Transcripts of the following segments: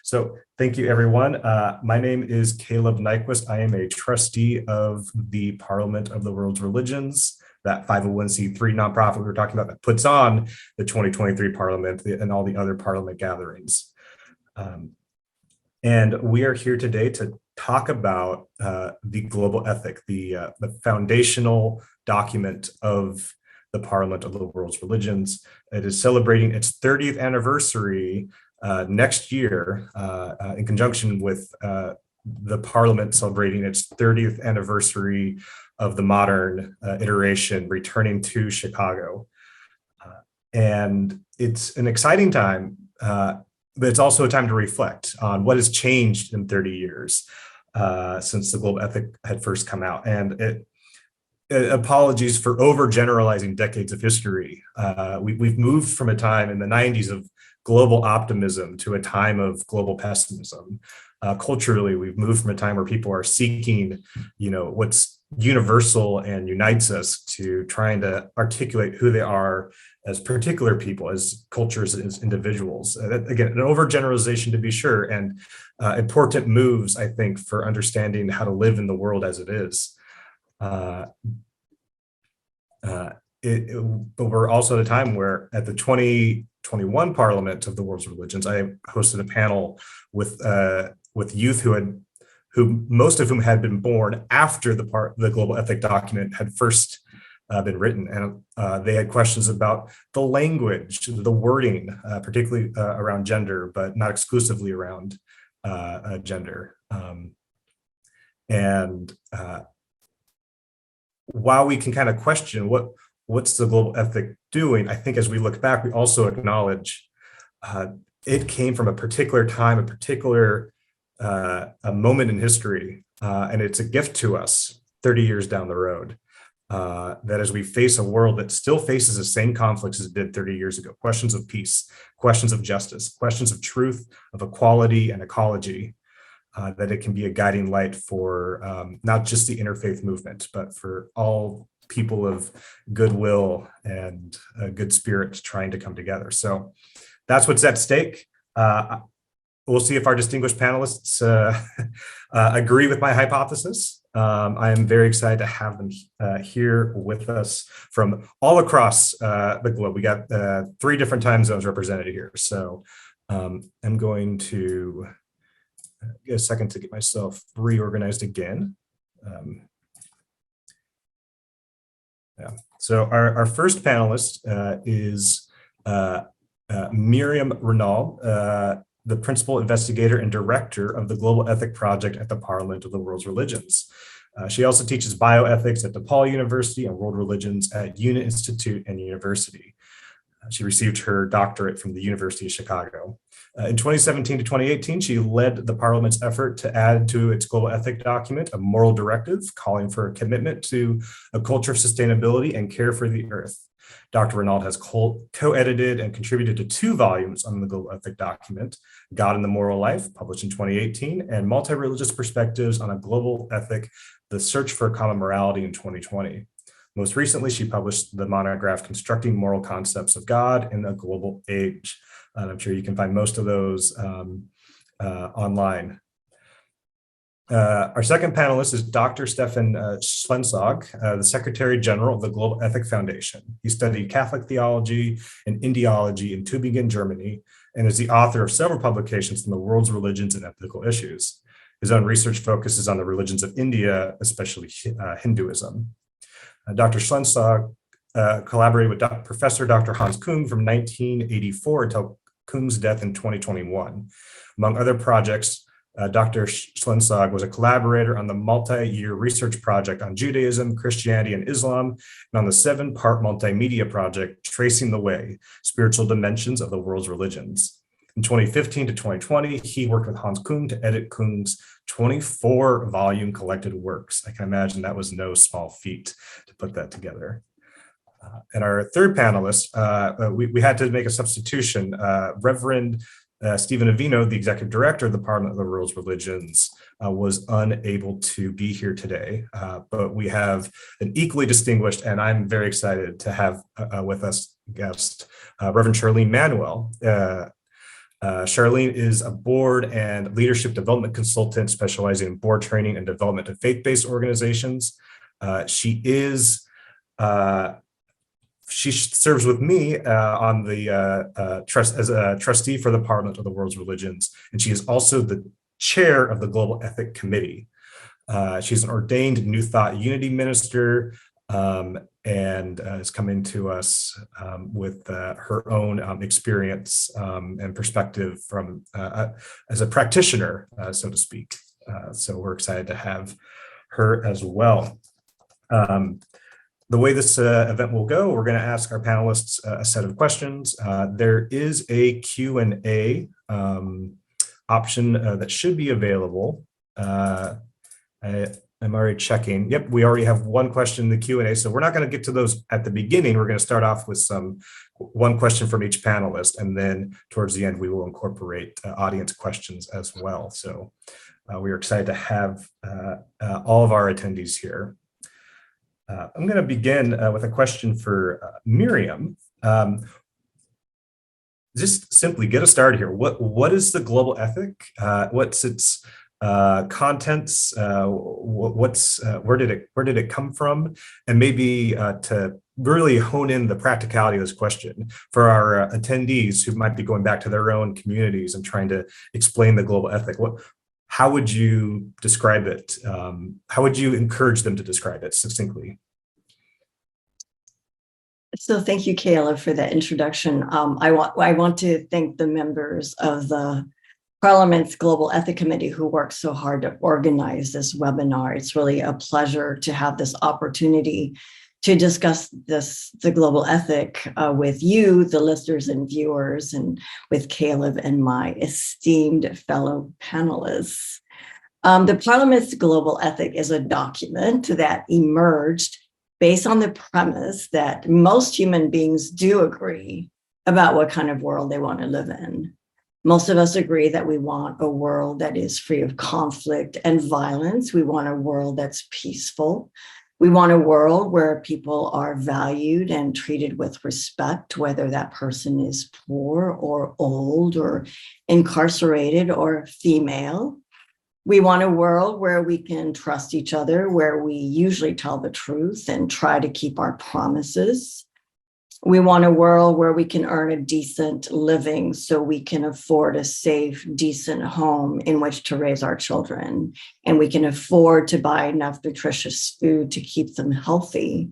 So thank you, everyone. My name is Kaleb Nyquist. I am a trustee of the Parliament of the World's Religions, that 501c3 nonprofit we were talking about that puts on the 2023 Parliament and all the other Parliament gatherings. And we are here today to talk about the global ethic, the foundational document of the Parliament of the World's Religions. It is celebrating its 30th anniversary next year in conjunction with the Parliament celebrating its 30th anniversary of the modern iteration returning to Chicago. And it's an exciting time, but it's also a time to reflect on what has changed in 30 years since the global ethic had first come out. And apologies for overgeneralizing decades of history. We've moved from a time in the 90s of global optimism to a time of global pessimism. Culturally, we've moved from a time where people are seeking, what's universal and unites us, to trying to articulate who they are as particular people, as cultures, as individuals. Again, an overgeneralization to be sure, and important moves, I think, for understanding how to live in the world as it is. But we're also at a time where at the 2021 Parliament of the World's Religions, I hosted a panel with youth who most of whom had been born after the global ethic document had first been written, and they had questions about the language, the wording, particularly around gender, but not exclusively around gender. While we can kind of question what's the global ethic doing, I think as we look back, we also acknowledge it came from a particular time, a particular a moment in history, and it's a gift to us 30 years down the road, that as we face a world that still faces the same conflicts as it did 30 years ago, questions of peace, questions of justice, questions of truth, of equality and ecology, that it can be a guiding light for not just the interfaith movement, but for all people of goodwill and good spirit trying to come together. So that's what's at stake. We'll see if our distinguished panelists agree with my hypothesis. I am very excited to have them here with us from all across the globe. We got 3 different time zones represented here. So I'm going to get a second to get myself reorganized again. So our first panelist is Myriam Renaud, the principal investigator and director of the Global Ethic Project at the Parliament of the World's Religions. She also teaches bioethics at DePaul University and world religions at Una Institute and University. She received her doctorate from the University of Chicago. In 2017 to 2018, she led the Parliament's effort to add to its global ethic document a moral directive calling for a commitment to a culture of sustainability and care for the earth. Dr. Renaud has co-edited and contributed to 2 volumes on the global ethic document, God and the Moral Life, published in 2018, and Multi-Religious Perspectives on a Global Ethic, The Search for a Common Morality in 2020. Most recently, she published the monograph, Constructing Moral Concepts of God in a Global Age. And I'm sure you can find most of those online. Our second panelist is Dr. Stephan Schlensog, the Secretary General of the Global Ethic Foundation. He studied Catholic theology and Indiology in Tübingen, Germany, and is the author of several publications on the world's religions and ethical issues. His own research focuses on the religions of India, especially Hinduism. Dr. Schlensog collaborated with Professor Dr. Hans Küng from 1984 until Küng's death in 2021. Among other projects, Dr. Schlensog was a collaborator on the multi-year research project on Judaism, Christianity, and Islam, and on the 7-part multimedia project, Tracing the Way, Spiritual Dimensions of the World's Religions. In 2015 to 2020, he worked with Hans Küng to edit Küng's 24-volume collected works. I can imagine that was no small feat to put that together. And our third panelist, we had to make a substitution. Reverend Stephen Avino, the executive director of the Parliament of the World's Religions, was unable to be here today, but we have an equally distinguished, and I'm very excited to have with us guest, Reverend Charline Manuel. Charline is a board and leadership development consultant specializing in board training and development of faith-based organizations. She serves with me on the as a trustee for the Parliament of the World's Religions, and she is also the chair of the Global Ethic Committee. She's an ordained New Thought Unity minister, and is coming to us with her own experience and perspective from as a practitioner, so to speak. So we're excited to have her as well. The way this event will go, we're going to ask our panelists a set of questions. There is a Q&A option that should be available. I'm already checking. Yep, we already have one question in the Q&A, so we're not going to get to those at the beginning. We're going to start off with one question from each panelist, and then towards the end, we will incorporate audience questions as well. So we are excited to have all of our attendees here. I'm going to begin with a question for Myriam. Just simply get us started here. What is the global ethic? What's its contents? Where did it come from? And maybe to really hone in the practicality of this question for our attendees who might be going back to their own communities and trying to explain the global ethic. How would you describe it? How would you encourage them to describe it succinctly? So thank you, Kaleb, for that introduction. I want to thank the members of the Parliament's Global Ethic Committee who worked so hard to organize this webinar. It's really a pleasure to have this opportunity to discuss the global ethic with you, the listeners and viewers, and with Kaleb and my esteemed fellow panelists. The Parliament's Global Ethic is a document that emerged based on the premise that most human beings do agree about what kind of world they want to live in. Most of us agree that we want a world that is free of conflict and violence. We want a world that's peaceful. We want a world where people are valued and treated with respect, whether that person is poor or old or incarcerated or female. We want a world where we can trust each other, where we usually tell the truth and try to keep our promises. We want a world where we can earn a decent living so we can afford a safe, decent home in which to raise our children. And we can afford to buy enough nutritious food to keep them healthy.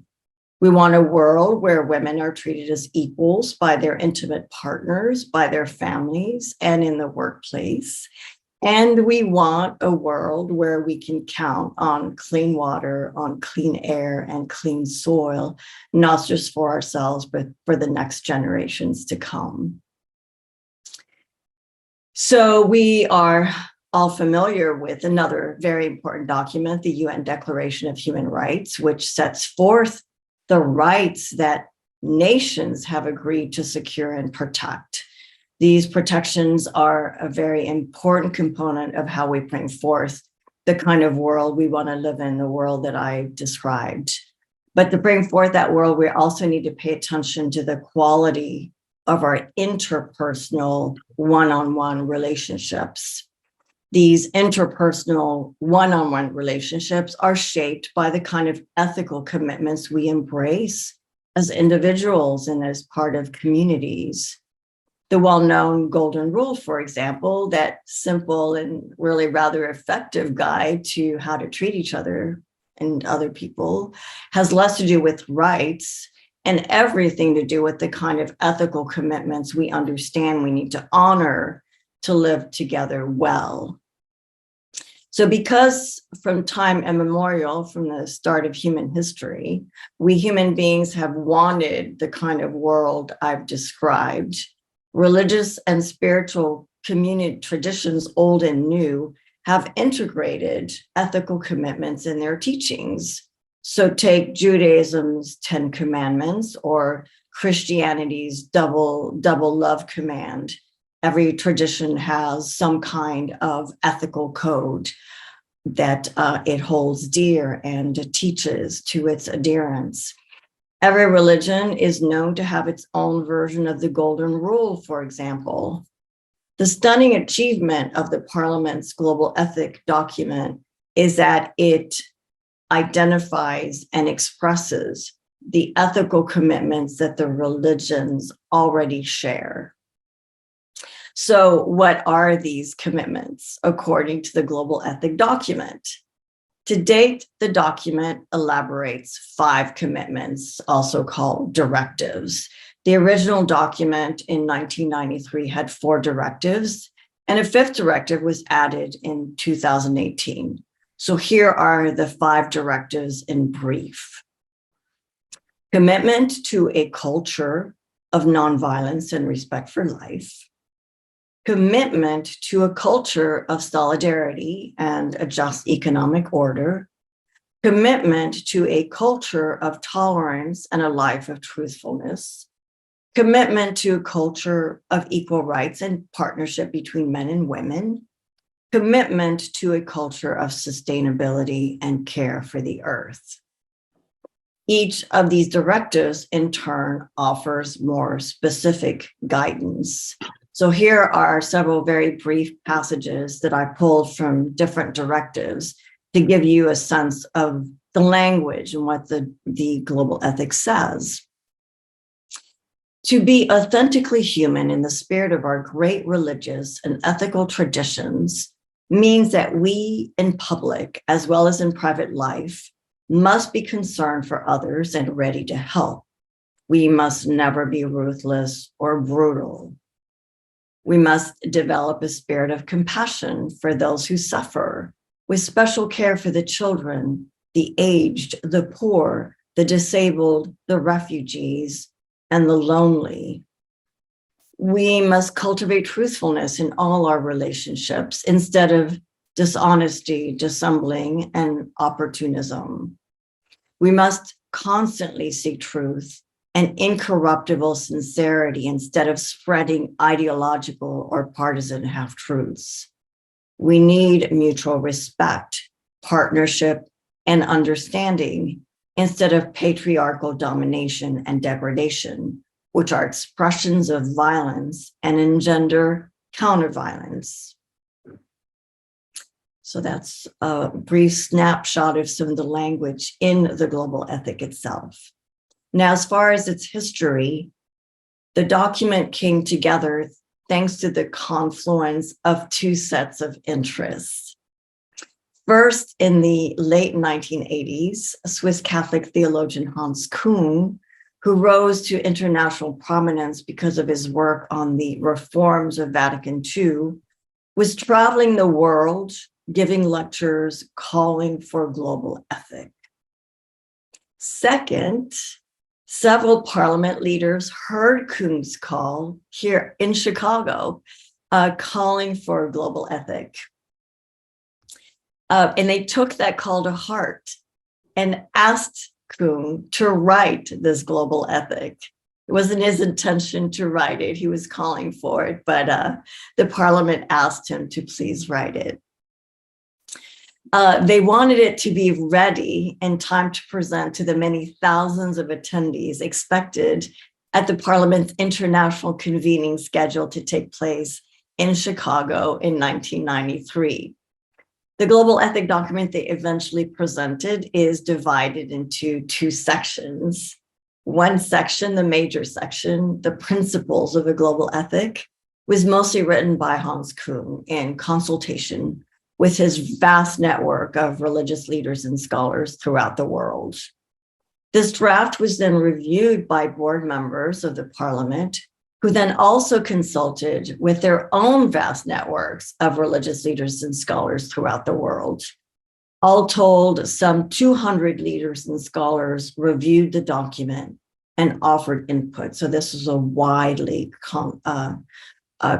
We want a world where women are treated as equals by their intimate partners, by their families, and in the workplace. And we want a world where we can count on clean water, on clean air, and clean soil, not just for ourselves, but for the next generations to come. So we are all familiar with another very important document, the UN Declaration of Human Rights, which sets forth the rights that nations have agreed to secure and protect. These protections are a very important component of how we bring forth the kind of world we want to live in, the world that I described. But to bring forth that world, we also need to pay attention to the quality of our interpersonal one-on-one relationships. These interpersonal one-on-one relationships are shaped by the kind of ethical commitments we embrace as individuals and as part of communities. The well-known golden rule, for example, that simple and really rather effective guide to how to treat each other and other people, has less to do with rights and everything to do with the kind of ethical commitments we understand we need to honor to live together well. So because from time immemorial, from the start of human history, we human beings have wanted the kind of world I've described. Religious and spiritual community traditions, old and new, have integrated ethical commitments in their teachings. So take Judaism's 10 commandments or Christianity's double love command. Every tradition has some kind of ethical code that it holds dear and teaches to its adherents. Every religion is known to have its own version of the golden rule, for example. The stunning achievement of the Parliament's global ethic document is that it identifies and expresses the ethical commitments that the religions already share. So, what are these commitments according to the global ethic document? To date, the document elaborates 5 commitments, also called directives. The original document in 1993 had 4 directives, and a 5th directive was added in 2018. So here are the 5 directives in brief. Commitment to a culture of nonviolence and respect for life. Commitment to a culture of solidarity and a just economic order. Commitment to a culture of tolerance and a life of truthfulness. Commitment to a culture of equal rights and partnership between men and women. Commitment to a culture of sustainability and care for the earth. Each of these directives, in turn, offers more specific guidance. So here are several very brief passages that I pulled from different directives to give you a sense of the language and what the global ethics says. To be authentically human in the spirit of our great religious and ethical traditions means that we in public, as well as in private life, must be concerned for others and ready to help. We must never be ruthless or brutal. We must develop a spirit of compassion for those who suffer, with special care for the children, the aged, the poor, the disabled, the refugees, and the lonely. We must cultivate truthfulness in all our relationships instead of dishonesty, dissembling, and opportunism. We must constantly seek truth and incorruptible sincerity instead of spreading ideological or partisan half-truths. We need mutual respect, partnership, and understanding instead of patriarchal domination and degradation, which are expressions of violence and engender counterviolence. So that's a brief snapshot of some of the language in the global ethic itself. Now, as far as its history, the document came together thanks to the confluence of 2 sets of interests. First, in the late 1980s, Swiss Catholic theologian Hans Küng, who rose to international prominence because of his work on the reforms of Vatican II, was traveling the world, giving lectures, calling for global ethic. Second, several parliament leaders heard Küng's call here in Chicago, calling for global ethic. And they took that call to heart and asked Küng to write this global ethic. It wasn't his intention to write it. He was calling for it, but the parliament asked him to please write it. They wanted it to be ready in time to present to the many thousands of attendees expected at the Parliament's international convening scheduled to take place in Chicago in 1993. The global ethic document they eventually presented is divided into 2 sections. One section, the major section, the principles of a global ethic, was mostly written by Hans Küng in consultation with his vast network of religious leaders and scholars throughout the world. This draft was then reviewed by board members of the Parliament, who then also consulted with their own vast networks of religious leaders and scholars throughout the world. All told, some 200 leaders and scholars reviewed the document and offered input. So this was a widely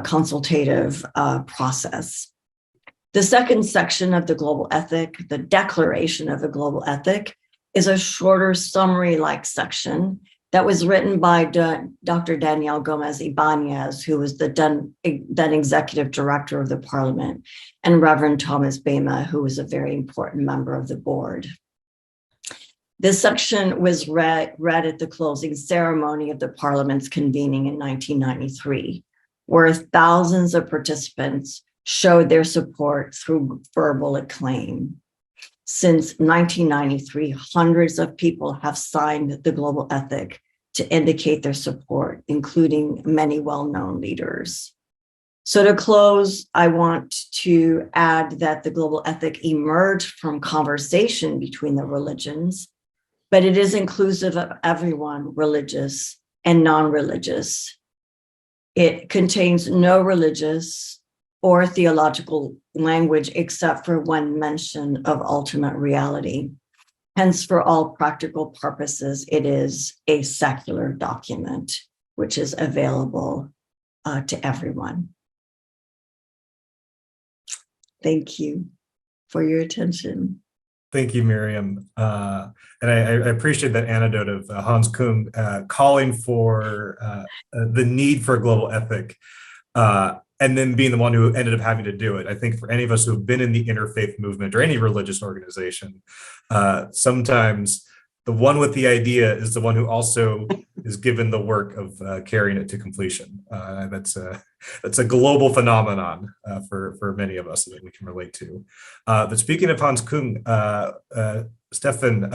consultative process. The second section of the global ethic, the declaration of the global ethic, is a shorter summary-like section that was written by Dr. Daniel Gomez Ibanez, who was the then executive director of the Parliament, and Reverend Thomas Bema, who was a very important member of the board. This section was read at the closing ceremony of the Parliament's convening in 1993. where thousands of participants showed their support through verbal acclaim. Since 1993, hundreds of people have signed the global ethic to indicate their support, including many well-known leaders. So to close, I want to add that the global ethic emerged from conversation between the religions, but it is inclusive of everyone, religious and non-religious. It contains no religious or theological language except for one mention of ultimate reality. Hence, for all practical purposes, it is a secular document, which is available to everyone. Thank you for your attention. Thank you, Myriam. And I appreciate that anecdote of Hans Küng calling for the need for a global ethic, and then being the one who ended up having to do it. I think for any of us who have been in the interfaith movement or any religious organization, sometimes the one with the idea is the one who also is given the work of carrying it to completion. That's a global phenomenon for many of us that we can relate to. But speaking of Hans Küng, Stephan,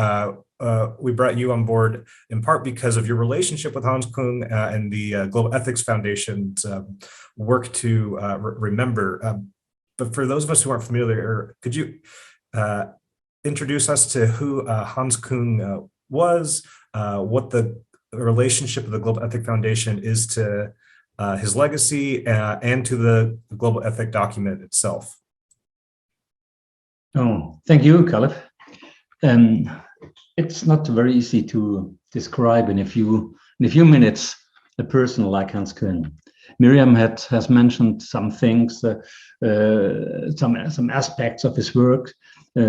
we brought you on board in part because of your relationship with Hans Küng and the Global Ethics Foundation's work to remember. But for those of us who aren't familiar, could you introduce us to who Hans Küng was, what the relationship of the Global Ethic Foundation is to his legacy and to the Global Ethic document itself? Oh, thank you, Kaleb. It's not very easy to describe in a few minutes a person like Hans Küng. Myriam has mentioned some things, some aspects of his work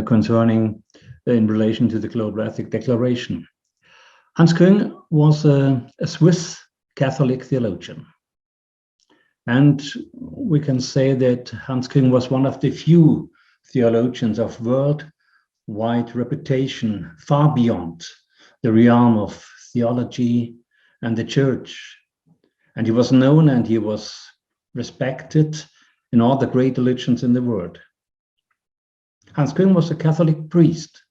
concerning in relation to the Global Ethic Declaration. Hans Küng was a Swiss Catholic theologian. And we can say that Hans Küng was one of the few theologians of worldwide reputation, far beyond the realm of theology and the church. And he was known and he was respected in all the great religions in the world. Hans Küng was a Catholic priest,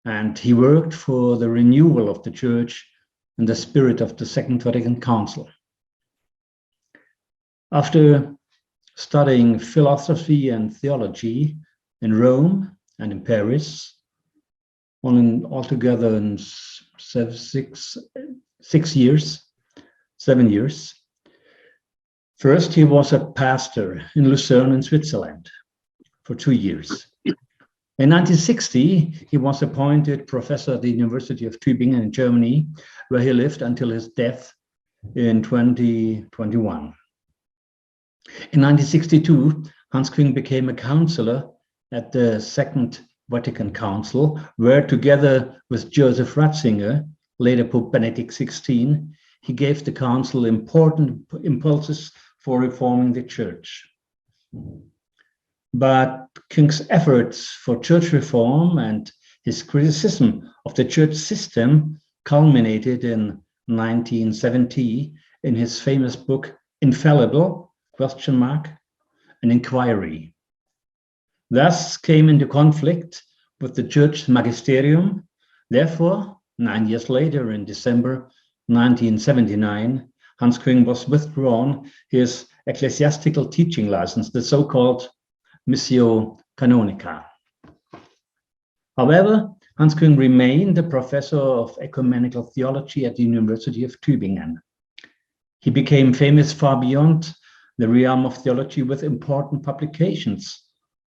and he worked for the renewal of the church in the spirit of the Second Vatican Council. After studying philosophy and theology in Rome and in Paris, altogether in 7 years. First, he was a pastor in Lucerne in Switzerland for 2 years. In 1960, he was appointed professor at the University of Tübingen in Germany, where he lived until his death in 2021. In 1962, Hans Küng became a counselor at the Second Vatican Council, where together with Joseph Ratzinger, later Pope Benedict XVI, he gave the council important impulses for reforming the church. But Küng's efforts for church reform and his criticism of the church system culminated in 1970 in his famous book, Infallible, an inquiry. Thus came into conflict with the church magisterium. Therefore, 9 years later, in December 1979, Hans Küng was withdrawn his ecclesiastical teaching license, the so-called Missio Canonica. However, Hans Küng remained a professor of ecumenical theology at the University of Tübingen. He became famous far beyond the realm of theology with important publications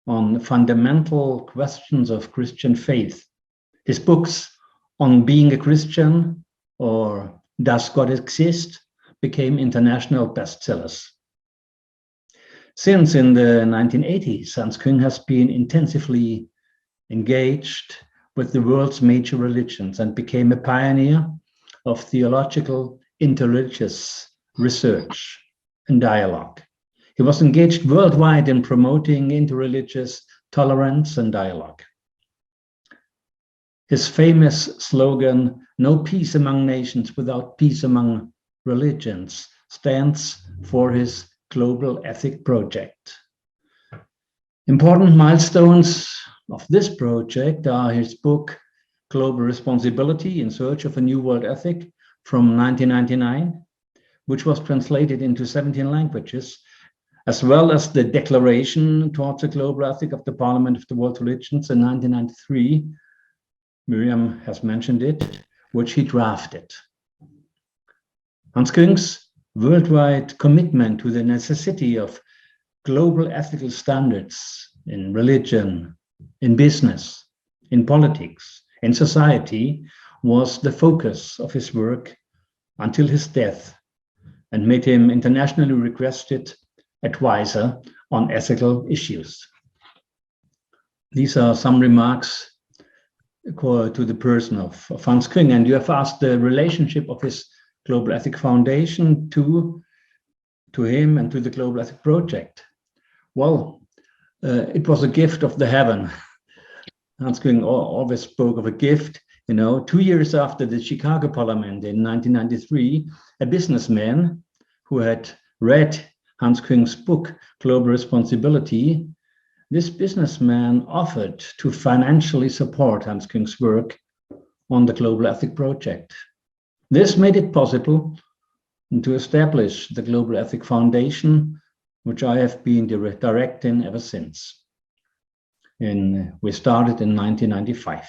on fundamental questions of Christian faith. His books on being a Christian or Does God Exist became international bestsellers. Since in the 1980s, Hans Küng has been intensively engaged with the world's major religions and became a pioneer of theological interreligious research and dialogue. He was engaged worldwide in promoting interreligious tolerance and dialogue. His famous slogan, "No peace among nations without peace among religions," stands for his global ethic project. Important milestones of this project are his book, Global Responsibility in Search of a New World Ethic from 1999, which was translated into 17 languages, as well as the Declaration Towards a Global Ethic of the Parliament of the World's Religions in 1993. Myriam has mentioned it, which he drafted. Hans Küng's worldwide commitment to the necessity of global ethical standards in religion, in business, in politics, in society was the focus of his work until his death and made him internationally requested advisor on ethical issues. These are some remarks to the person of Hans Küng, and you have asked the relationship of his Global Ethic Foundation to him and to the Global Ethic Project. Well, it was a gift of the heaven. Hans Küng always spoke of a gift. 2 years after the Chicago Parliament in 1993, a businessman who had read Hans Küng's book, Global Responsibility, this businessman offered to financially support Hans Küng's work on the Global Ethic Project. This made it possible to establish the Global Ethic Foundation, which I have been directing ever since. We started in 1995.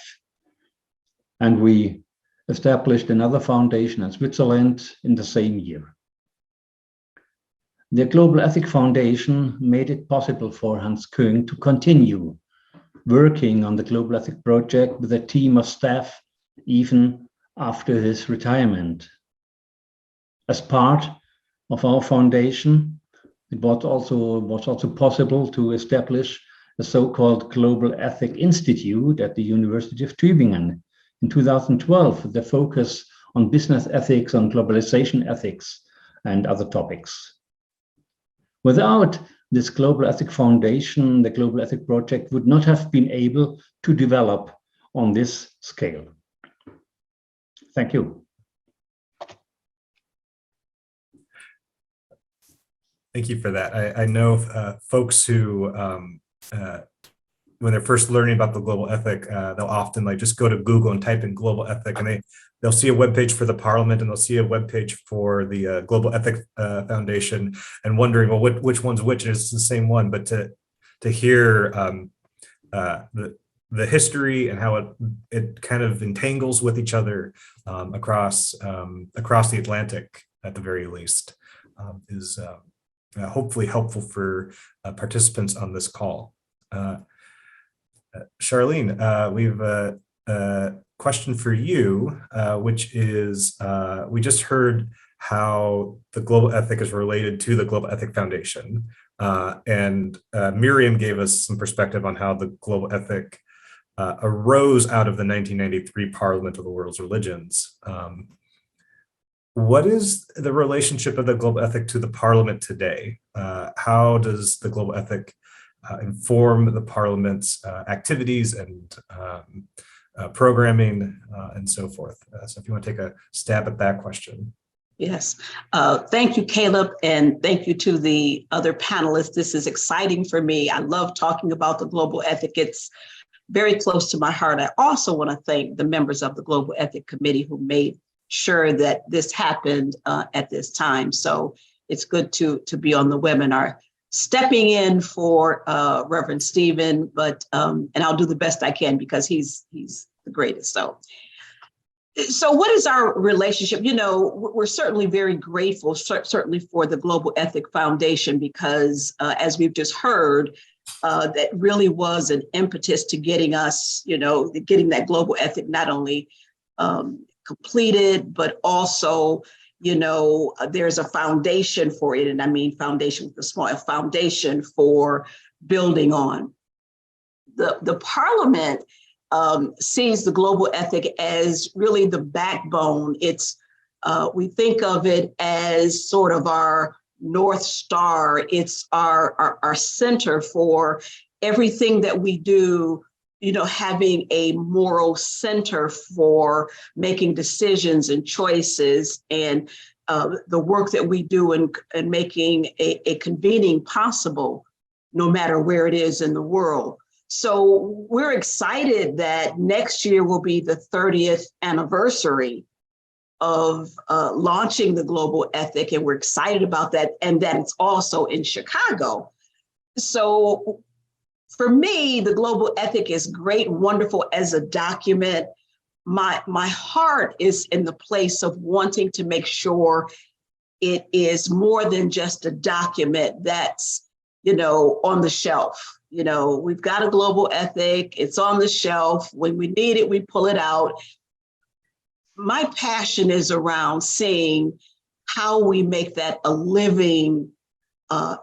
And we established another foundation in Switzerland in the same year. The Global Ethic Foundation made it possible for Hans Küng to continue working on the Global Ethic Project with a team of staff even after his retirement. As part of our foundation, it was also possible to establish a so-called Global Ethic Institute at the University of Tübingen in 2012, with the focus on business ethics, on globalization ethics, and other topics. Without this Global Ethic Foundation, the Global Ethic Project would not have been able to develop on this scale. Thank you. Thank you for that. I know folks who, when they're first learning about the global ethic, they'll often just go to Google and type in global ethic, and they'll see a webpage for the Parliament and they'll see a webpage for the Global Ethic Foundation, and wondering, well, which one's which? And it's the same one. But to hear the history and how it kind of entangles with each other across the Atlantic, at the very least, is hopefully helpful for participants on this call. Charline, we have a question for you, which is, we just heard how the global ethic is related to the Global Ethic Foundation. And Myriam gave us some perspective on how the global ethic arose out of the 1993 Parliament of the World's Religions. What is the relationship of the global ethic to the Parliament today? How does the global ethic inform the Parliament's activities and programming and so forth? So if you want to take a stab at that question. Yes. Thank you, Kaleb, and thank you to the other panelists. This is exciting for me. I love talking about the global ethic. It's very close to my heart. I also want to thank the members of the Global Ethic Committee who made sure that this happened at this time. So it's good to be on the webinar. Stepping in for Reverend Stephen, but and I'll do the best I can because he's the greatest. So what is our relationship? We're certainly very grateful, certainly for the Global Ethic Foundation, because as we've just heard, that really was an impetus to getting us, getting that global ethic not only completed, but also, there's a foundation for it. And I mean foundation with a small foundation for building on. The Parliament sees the global ethic as really the backbone. It's we think of it as sort of our North Star. It's our center for everything that we do, having a moral center for making decisions and choices and the work that we do in making a convening possible, no matter where it is in the world. So we're excited that next year will be the 30th anniversary of launching the Global Ethic, and we're excited about that, and that it's also in Chicago. So for me, the Global Ethic is great, wonderful as a document. My heart is in the place of wanting to make sure it is more than just a document that's, on the shelf. We've got a global ethic, it's on the shelf. When we need it, we pull it out. My passion is around seeing how we make that a living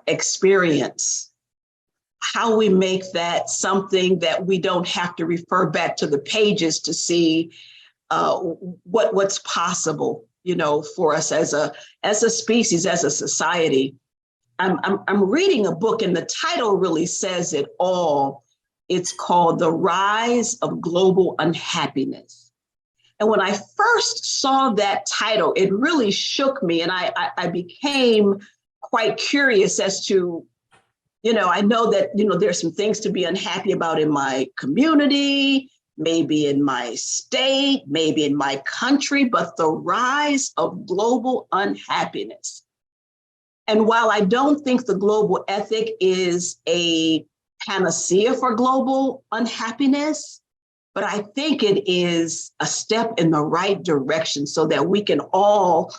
experience, how we make that something that we don't have to refer back to the pages to see what's possible, for us as a species, as a society. I'm reading a book, and the title really says it all. It's called The Rise of Global Unhappiness. And when I first saw that title, it really shook me, and I became quite curious as to, I know that, there's some things to be unhappy about in my community, maybe in my state, maybe in my country, but the rise of global unhappiness. And while I don't think the global ethic is a panacea for global unhappiness, but I think it is a step in the right direction so that we can all,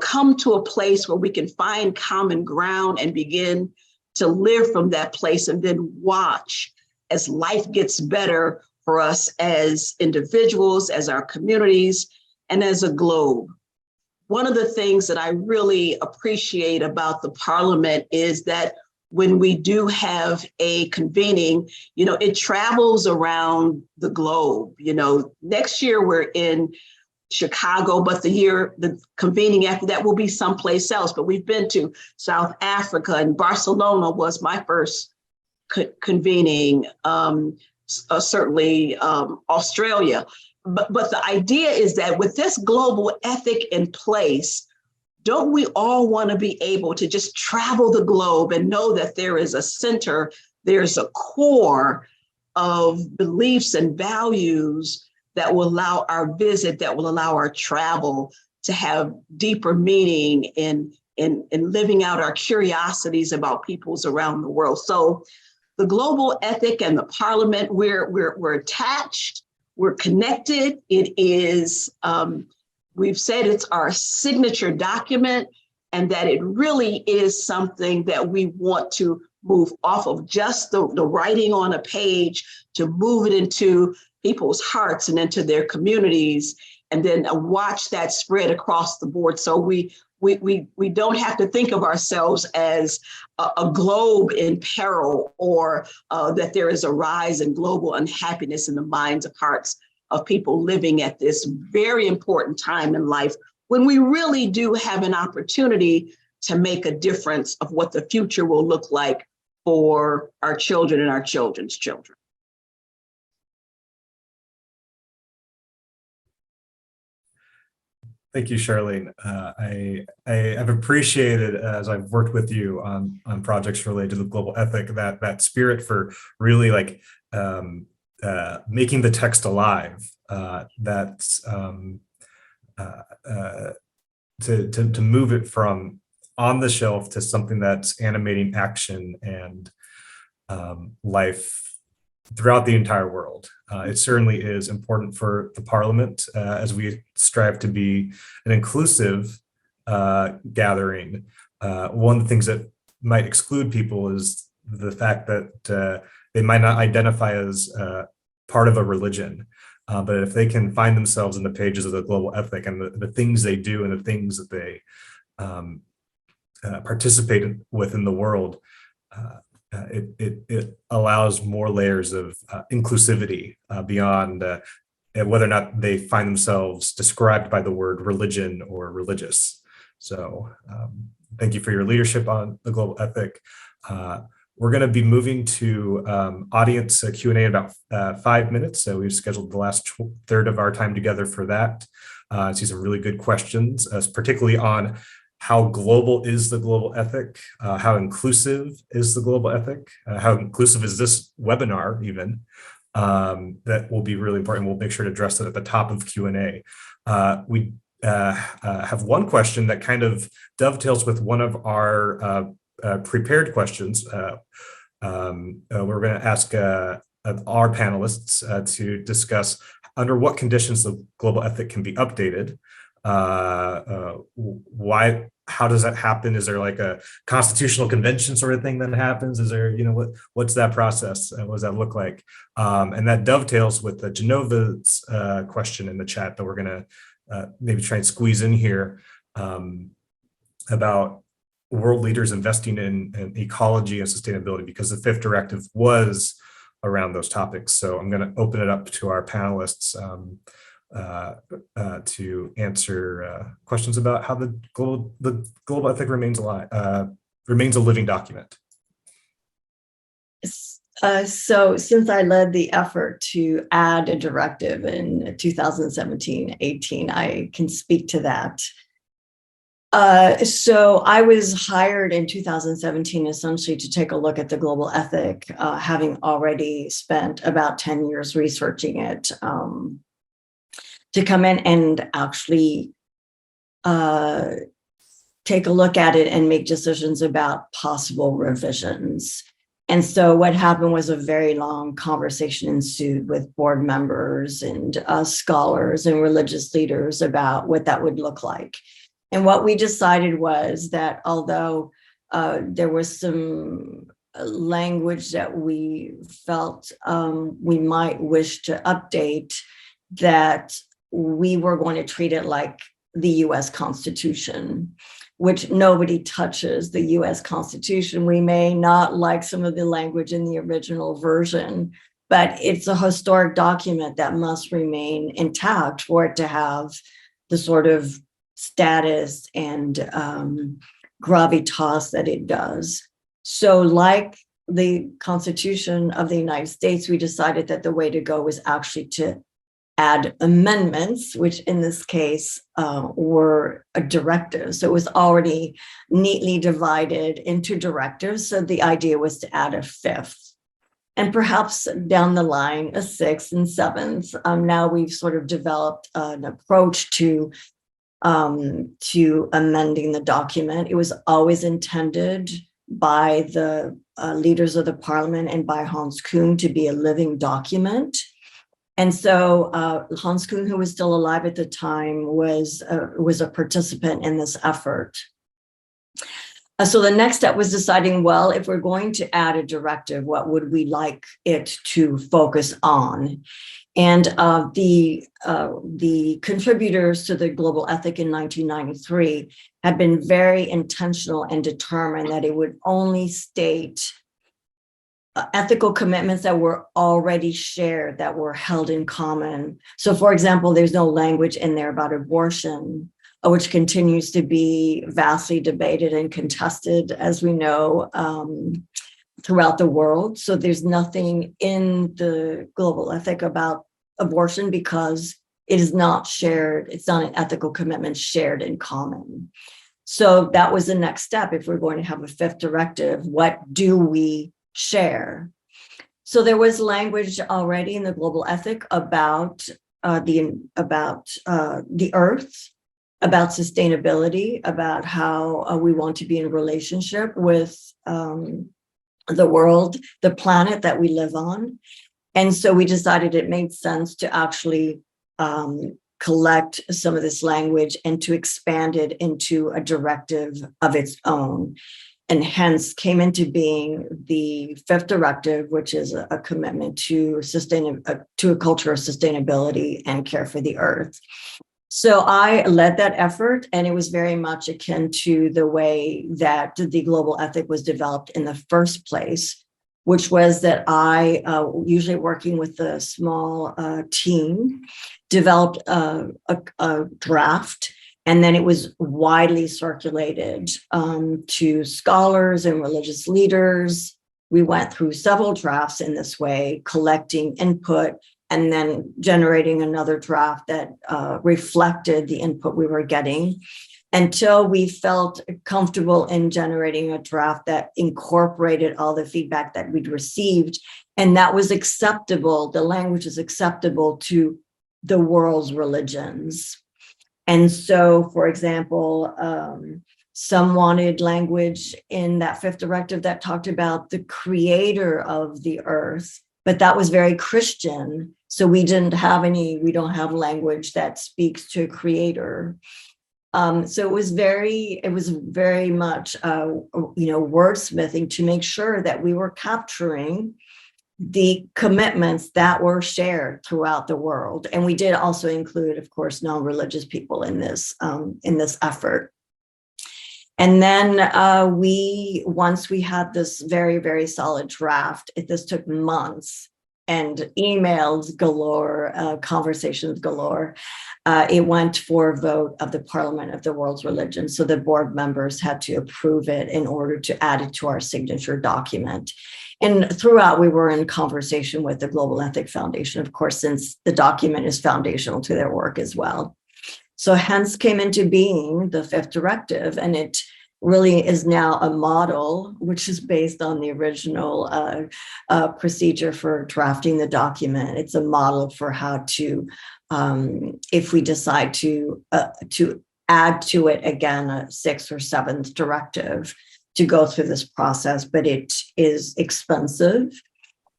come to a place where we can find common ground and begin to live from that place, and then watch as life gets better for us as individuals, as our communities, and as a globe. One of the things that I really appreciate about the Parliament is that when we do have a convening, it travels around the globe. Next year we're in Chicago, but the convening after that will be someplace else. But we've been to South Africa, and Barcelona was my first convening, certainly Australia. But the idea is that with this global ethic in place, don't we all want to be able to just travel the globe and know that there is a center, there's a core of beliefs and values that will allow our visit, that will allow our travel to have deeper meaning in living out our curiosities about peoples around the world. So the global ethic and the Parliament, we're attached, we're connected. It is, we've said it's our signature document, and that it really is something that we want to move off of just the writing on a page, to move it into people's hearts and into their communities, and then watch that spread across the board. So we don't have to think of ourselves as a globe in peril, or that there is a rise in global unhappiness in the minds and hearts of people living at this very important time in life, when we really do have an opportunity to make a difference of what the future will look like for our children and our children's children. Thank you, Charline. I've appreciated, as I've worked with you on projects related to the global ethic, that spirit for really making the text alive. To move it from on the shelf to something that's animating action and life throughout the entire world. It certainly is important for the Parliament as we strive to be an inclusive gathering. One of the things that might exclude people is the fact that they might not identify as part of a religion. But if they can find themselves in the pages of the global ethic and the things they do and the things that they participate with in the world, it allows more layers of inclusivity beyond whether or not they find themselves described by the word religion or religious. So thank you for your leadership on the global ethic. We're going to be moving to audience Q&A in about 5 minutes. So we've scheduled the last third of our time together for that. I see some really good questions, particularly on how global is the global ethic, how inclusive is the global ethic, how inclusive is this webinar even. That will be really important. We'll make sure to address that at the top of Q&A. We have one question that kind of dovetails with one of our prepared questions. We're going to ask our panelists to discuss under what conditions the global ethic can be updated. How does that happen? Is there like a constitutional convention sort of thing that happens? Is there, what's that process? What does that look like? And that dovetails with the Genova's question in the chat that we're going to maybe try and squeeze in here about world leaders investing in ecology and sustainability, because the fifth directive was around those topics. So I'm going to open it up to our panelists to answer questions about how the global ethic remains a living document. So since I led the effort to add a directive in 2017-18, I can speak to that. So I was hired in 2017 essentially to take a look at the global ethic, having already spent about 10 years researching it, to come in and actually take a look at it and make decisions about possible revisions. And so what happened was a very long conversation ensued with board members and scholars and religious leaders about what that would look like. And what we decided was that although there was some language that we felt we might wish to update, that we were going to treat it like the US Constitution, which nobody touches the US Constitution. We may not like some of the language in the original version, but it's a historic document that must remain intact for it to have the sort of status and gravitas that it does. So like the Constitution of the United States, we decided that the way to go was actually to add amendments, which in this case were a directive. So it was already neatly divided into directives. So the idea was to add a fifth, and perhaps down the line, a sixth and seventh. Now we've sort of developed an approach to amending the document. It was always intended by the leaders of the parliament and by Hans Küng to be a living document. And so Hans Küng, who was still alive at the time, was a participant in this effort. So the next step was deciding, well, if we're going to add a directive, what would we like it to focus on? And the contributors to the global ethic in 1993 had been very intentional and determined that it would only state ethical commitments that were already shared, that were held in common. So, for example, there's no language in there about abortion, which continues to be vastly debated and contested, as we know, throughout the world. So there's nothing in the global ethic about abortion because it is not shared. It's not an ethical commitment shared in common. So that was the next step. If we're going to have a fifth directive, what do we share? So there was language already in the global ethic about the earth, about sustainability, about how we want to be in relationship with the world, the planet that we live on. And so we decided it made sense to actually collect some of this language and to expand it into a directive of its own. And hence came into being the fifth directive, which is a commitment to a culture of sustainability and care for the earth. So I led that effort, and it was very much akin to the way that the global ethic was developed in the first place, which was that I, usually working with a small team, developed a draft, and then it was widely circulated to scholars and religious leaders. We went through several drafts in this way, collecting input, and then generating another draft that reflected the input we were getting, until we felt comfortable in generating a draft that incorporated all the feedback that we'd received, and that was acceptable. The language is acceptable to the world's religions. And so, for example, some wanted language in that fifth directive that talked about the creator of the earth, but that was very Christian. So we don't have language that speaks to a creator. So it was very much, wordsmithing to make sure that we were capturing the commitments that were shared throughout the world. And we did also include, of course, non-religious people in this effort. And then once we had this very, very solid draft, this took months and emails galore, conversations galore. It went for a vote of the Parliament of the World's Religions. So the board members had to approve it in order to add it to our signature document. And throughout, we were in conversation with the Global Ethic Foundation, of course, since the document is foundational to their work as well. So hence came into being the fifth directive, and it really is now a model, which is based on the original procedure for drafting the document. It's a model for how to, if we decide to add to it again, a sixth or seventh directive, to go through this process, but it is expensive.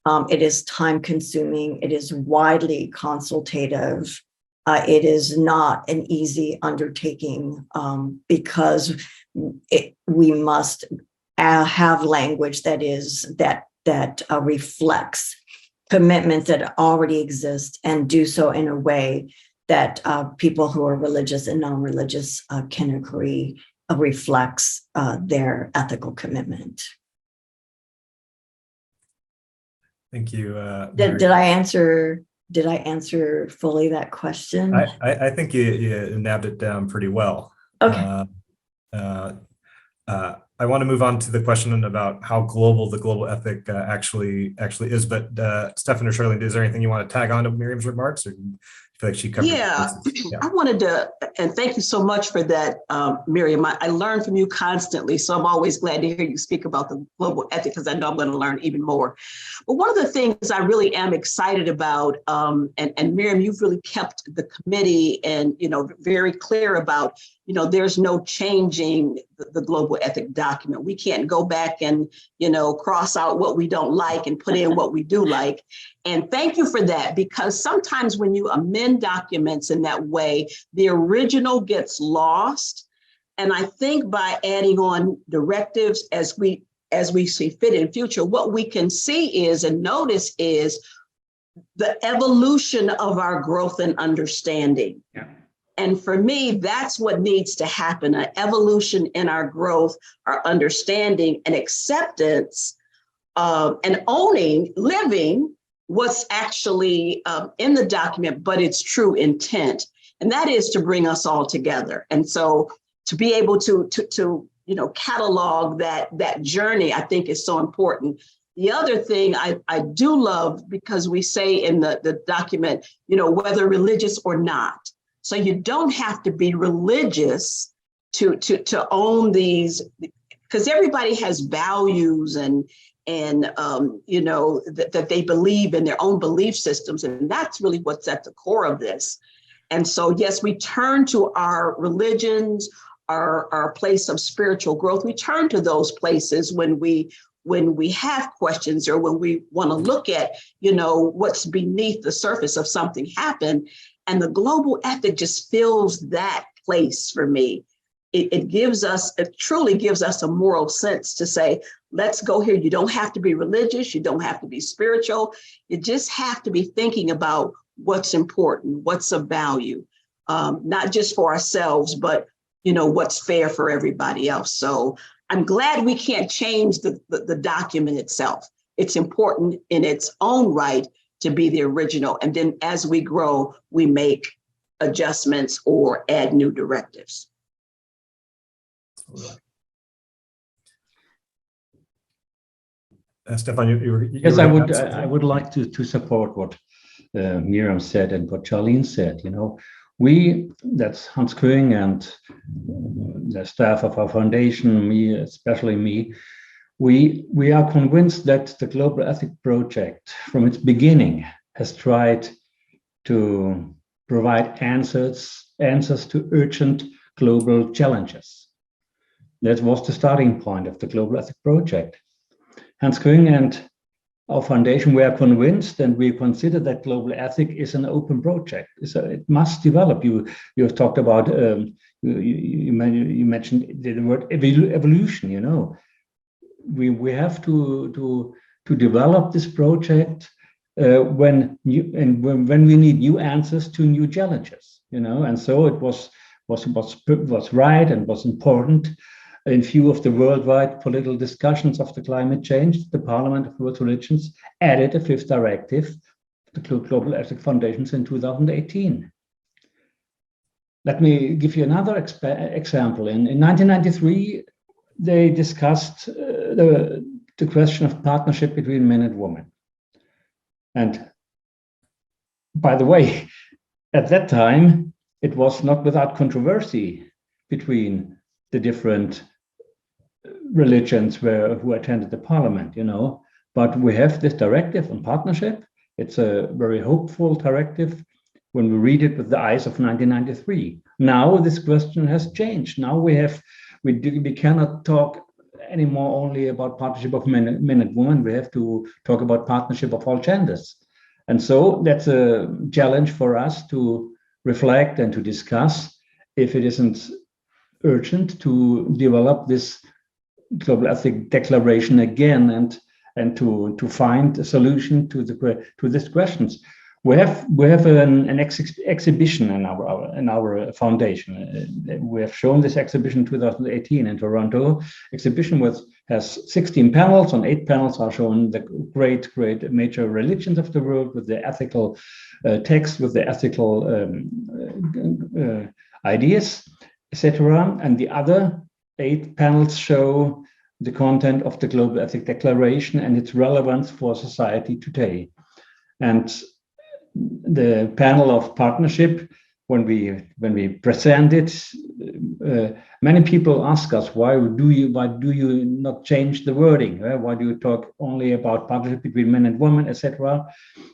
It is time consuming. It is widely consultative. It is not an easy undertaking because we must have language that reflects commitments that already exist, and do so in a way that people who are religious and non-religious can agree reflects their ethical commitment. Thank you. Did I answer fully that question? I think you nabbed it down pretty well. Okay. I want to move on to the question about how global the global ethic actually is. But Stephan or Charline, is there anything you want to tag on to Myriam's remarks, or do you feel like she covered? Yeah, I wanted to, and thank you so much for that, Myriam. I learn from you constantly, so I'm always glad to hear you speak about the global ethic, because I know I'm going to learn even more. But one of the things I really am excited about, and Myriam, you've really kept the committee and very clear about, there's no changing the global ethic document. We can't go back and cross out what we don't like and put in what we do like. And thank you for that, because sometimes when you amend documents in that way, the original gets lost. And I think by adding on directives as we see fit in future, what we can see is and notice is the evolution of our growth and understanding. Yeah. And for me, that's what needs to happen, an evolution in our growth, our understanding and acceptance, and owning, living what's actually in the document, but its true intent. And that is to bring us all together. And so to be able to catalog that journey, I think is so important. The other thing I do love, because we say in the document, whether religious or not. So you don't have to be religious to own these, because everybody has values and that they believe in their own belief systems. And that's really what's at the core of this. And so, yes, we turn to our religions, our place of spiritual growth. We turn to those places when we have questions, or when we want to look at, what's beneath the surface of something happened. And the global ethic just fills that place for me. It truly gives us a moral sense to say, let's go here. You don't have to be religious. You don't have to be spiritual. You just have to be thinking about what's important, what's of value, not just for ourselves, but, what's fair for everybody else. So I'm glad we can't change the document itself. It's important in its own right to be the original. And then as we grow, we make adjustments or add new directives. Stephan, yes, I would like to support what Myriam said and what Charline said. That's Hans Küng and the staff of our foundation, me, especially me. We are convinced that the Global Ethic Project, from its beginning, has tried to provide answers to urgent global challenges. That was the starting point of the Global Ethic Project. Hans Küng and our foundation, we are convinced, and we consider that global ethic is an open project. It must develop. You have talked about you mentioned the word evolution. We have to develop this project when we need new answers to new challenges. And so it was right and was important. In view of the worldwide political discussions of the climate change, the Parliament of World Religions added a fifth directive to the Global Ethic Foundations in 2018. Let me give you another example. In 1993, they discussed the question of partnership between men and women. And by the way, at that time, it was not without controversy between the different religions who attended the parliament, but we have this directive on partnership. It's a very hopeful directive when we read it with the eyes of 1993. Now this question has changed. Now we cannot talk anymore only about partnership of men and women. We have to talk about partnership of all genders. And so that's a challenge for us to reflect and to discuss if it isn't urgent to develop this global ethic declaration again and to find a solution to these questions. We have an exhibition in our foundation. We have shown this exhibition in 2018 in Toronto. Exhibition has 16 panels. On 8 panels are shown the great major religions of the world with the ethical text, with the ethical ideas, etc. And the other 8 panels show the content of the Global Ethic Declaration and its relevance for society today. And the panel of partnership, when we present it, many people ask us, why do you not change the wording? Why do you talk only about partnership between men and women, etc.?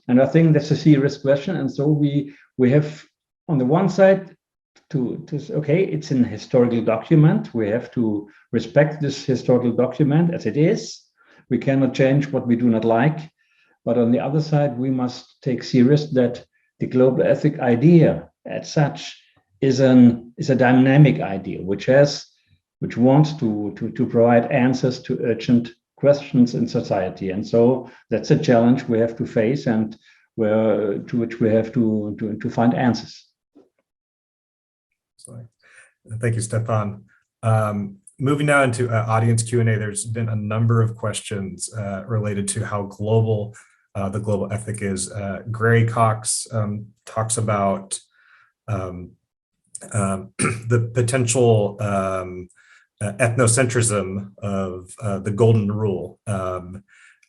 And I think that's a serious question. And so we have, on the one side, okay, it's an historical document. We have to respect this historical document as it is. We cannot change what we do not like. But on the other side, we must take serious that the global ethic idea as such is a dynamic idea, which wants to provide answers to urgent questions in society. And so that's a challenge we have to face and to which we have to find answers. Thank you, Stephan. Moving now into audience Q&A, there's been a number of questions related to how global the global ethic is. Gray Cox talks about the potential ethnocentrism of the golden rule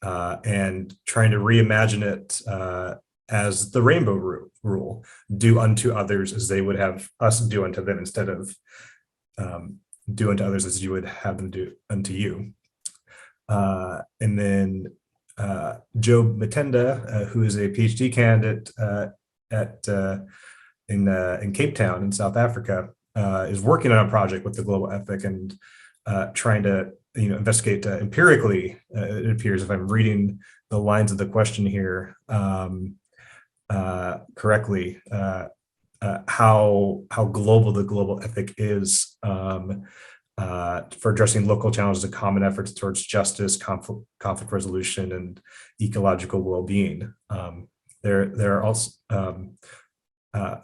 and trying to reimagine it as the rainbow rule, do unto others as they would have us do unto them, instead of do unto others as you would have them do unto you. And then Joe Matenda, who is a PhD candidate in Cape Town in South Africa, is working on a project with the global ethic and trying to investigate empirically. It appears, if I'm reading the lines of the question here correctly, how global the global ethic is for addressing local challenges and common efforts towards justice, conflict resolution, and ecological well-being. There are also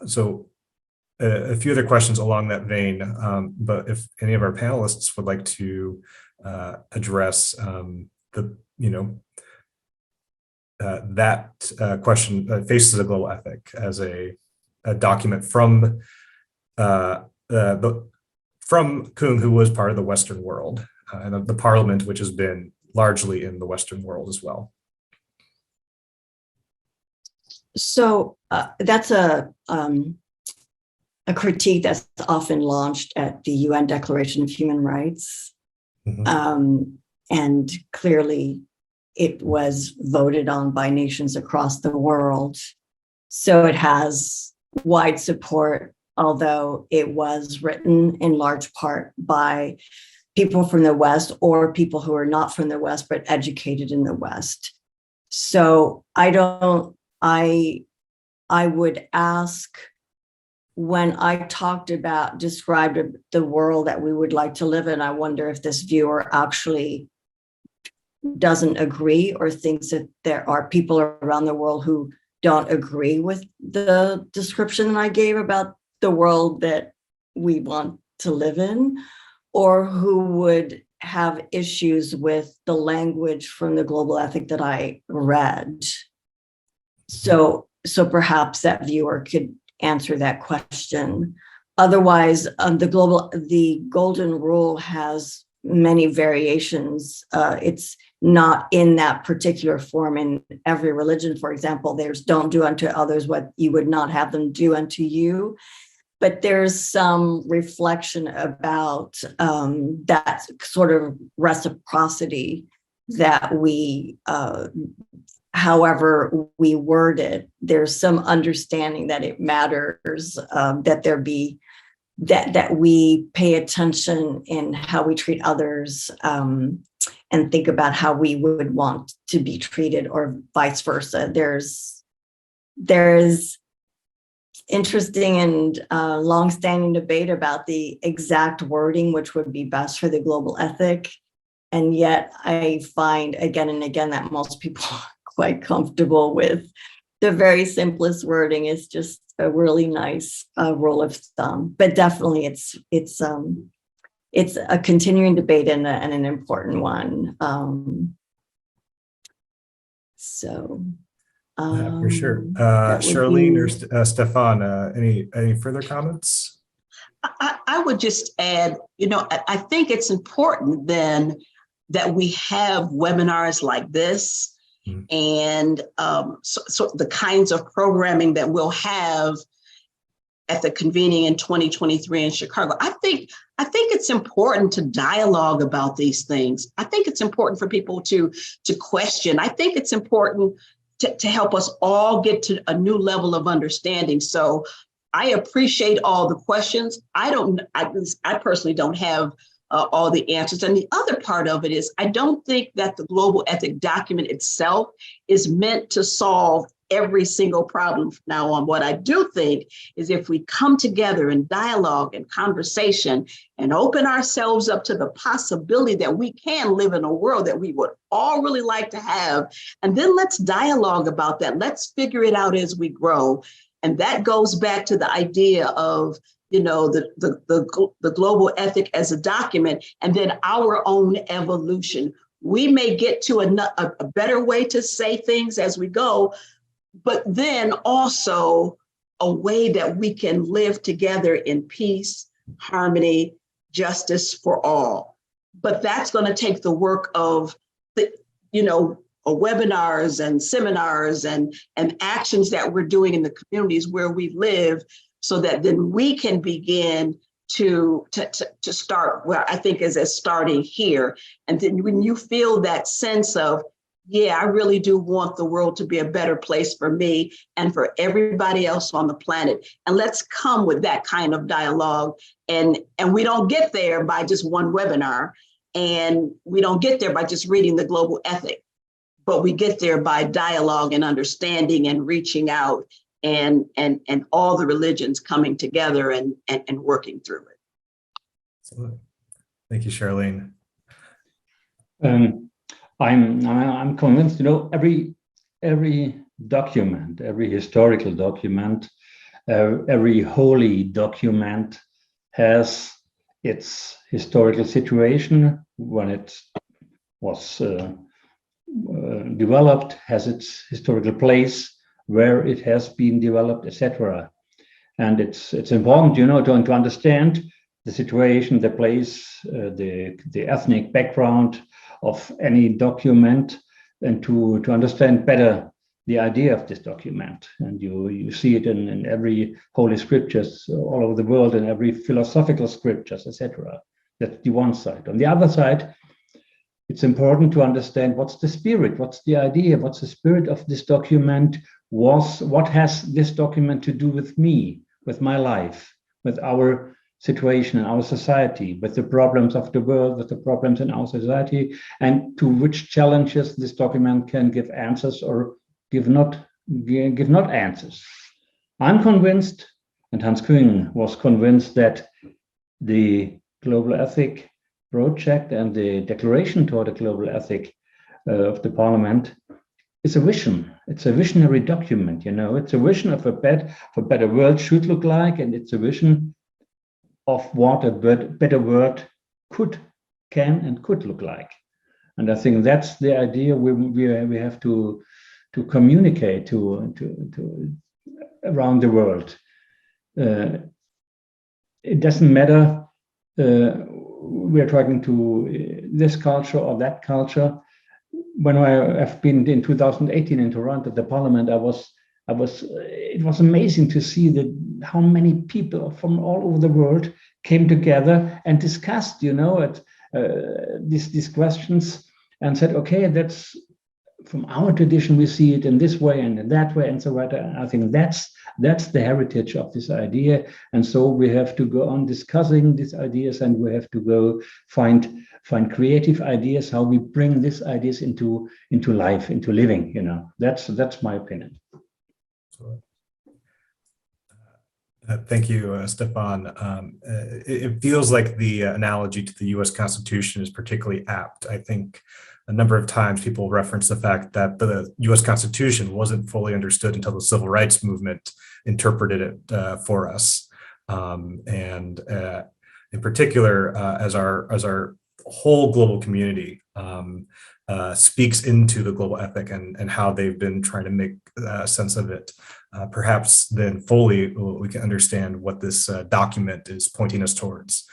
so a few other questions along that vein, but if any of our panelists would like to address that question, Faces of Global Ethic, as a document from Küng, who was part of the Western world, and the Parliament, which has been largely in the Western world as well. So that's a critique that's often launched at the UN Declaration of Human Rights. And clearly it was voted on by nations across the world. So it has wide support, although it was written in large part by people from the West or people who are not from the West, but educated in the West. So I would ask, when I described the world that we would like to live in, I wonder if this viewer actually doesn't agree or thinks that there are people around the world who don't agree with the description that I gave about the world that we want to live in, or who would have issues with the language from the global ethic that I read. So perhaps that viewer could answer that question. Otherwise, the golden rule has many variations. It's not in that particular form in every religion. For example, there's don't do unto others what you would not have them do unto you. But there's some reflection about that sort of reciprocity that we, however we word it, there's some understanding that it matters, that we pay attention in how we treat others, and think about how we would want to be treated, or vice versa. There's interesting and long-standing debate about the exact wording which would be best for the global ethic. And yet I find again and again that most people are quite comfortable with the very simplest wording. Is just a really nice rule of thumb. But definitely it's a continuing debate and an important one. For sure. Charline or Stephan, any further comments? I would just add, I think it's important then that we have webinars like this, and so the kinds of programming that we'll have at the convening in 2023 in Chicago. I think it's important to dialogue about these things. I think it's important for people to question. I think it's important to help us all get to a new level of understanding. So I appreciate all the questions. I personally don't have all the answers. And the other part of it is, I don't think that the global ethic document itself is meant to solve every single problem from now on. What I do think is, if we come together in dialogue and conversation and open ourselves up to the possibility that we can live in a world that we would all really like to have, and then let's dialogue about that. Let's figure it out as we grow. And that goes back to the idea of, the global ethic as a document, and then our own evolution. We may get to a better way to say things as we go, but then also a way that we can live together in peace, harmony, justice for all. But that's going to take the work of webinars and seminars and actions that we're doing in the communities where we live, so that then we can begin to start where I think is as starting here. And then when you feel that sense of, yeah, I really do want the world to be a better place for me and for everybody else on the planet. And let's come with that kind of dialogue. And we don't get there by just one webinar, and we don't get there by just reading the global ethic, but we get there by dialogue and understanding and reaching out, and all the religions coming together and working through it. Absolutely. Thank you, Charline. I'm convinced, every document, every historical document, every holy document has its historical situation when it was developed, has its historical place, where it has been developed, etc. And it's important, to understand the situation, the place, the ethnic background of any document, and to understand better the idea of this document. And you see it in every holy scriptures all over the world, and every philosophical scriptures, etc. That's the one side. On the other side, it's important to understand what's the spirit, what's the idea, what's the spirit of this document, what has this document to do with me, with my life, with our situation in our society, with the problems of the world, with the problems in our society, and to which challenges this document can give answers or give not answers. I'm convinced, and Hans Küng was convinced, that the global ethic project and the declaration toward the global ethic of the Parliament is a vision. It's a visionary document, It's a vision of a better world should look like, and it's a vision of what a better world can and could look like. And I think that's the idea we have to communicate to around the world. It doesn't matter we're talking to this culture or that culture. When I've been in 2018 in Toronto at the Parliament, it was amazing to see how many people from all over the world came together and discussed, these questions, and said, okay, that's from our tradition, we see it in this way and in that way, and so on. I think that's the heritage of this idea, and so we have to go on discussing these ideas, and we have to go find creative ideas how we bring these ideas into life, into living. That's my opinion. Thank you, Stephan. It feels like the analogy to the U.S. Constitution is particularly apt. I think a number of times people reference the fact that the U.S. Constitution wasn't fully understood until the Civil Rights Movement interpreted it for us. And in particular, as our whole global community speaks into the global ethic and how they've been trying to make sense of it, perhaps then fully we can understand what this document is pointing us towards.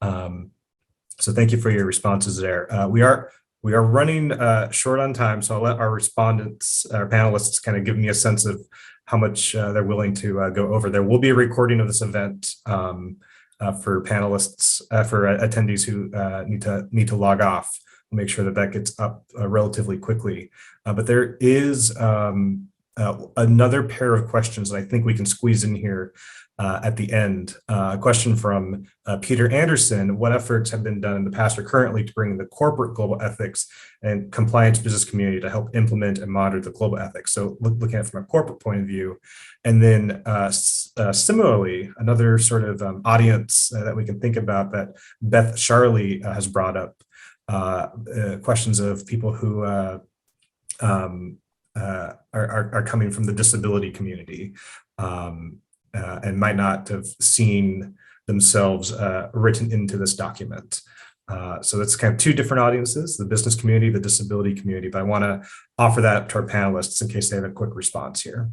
So thank you for your responses there. We are running short on time, so I'll let our respondents, our panelists, kind of give me a sense of how much they're willing to go over. There will be a recording of this event for panelists, for attendees who need to log off. We'll make sure that gets up relatively quickly. But there is another pair of questions that I think we can squeeze in here at the end. A question from Peter Anderson: what efforts have been done in the past or currently to bring the corporate global ethics and compliance business community to help implement and monitor the global ethics? So looking at it from a corporate point of view. And then similarly, another sort of audience that we can think about that Beth Charlie has brought up, questions of people who are coming from the disability community and might not have seen themselves written into this document. So that's kind of two different audiences, the business community, the disability community, but I want to offer that to our panelists in case they have a quick response here.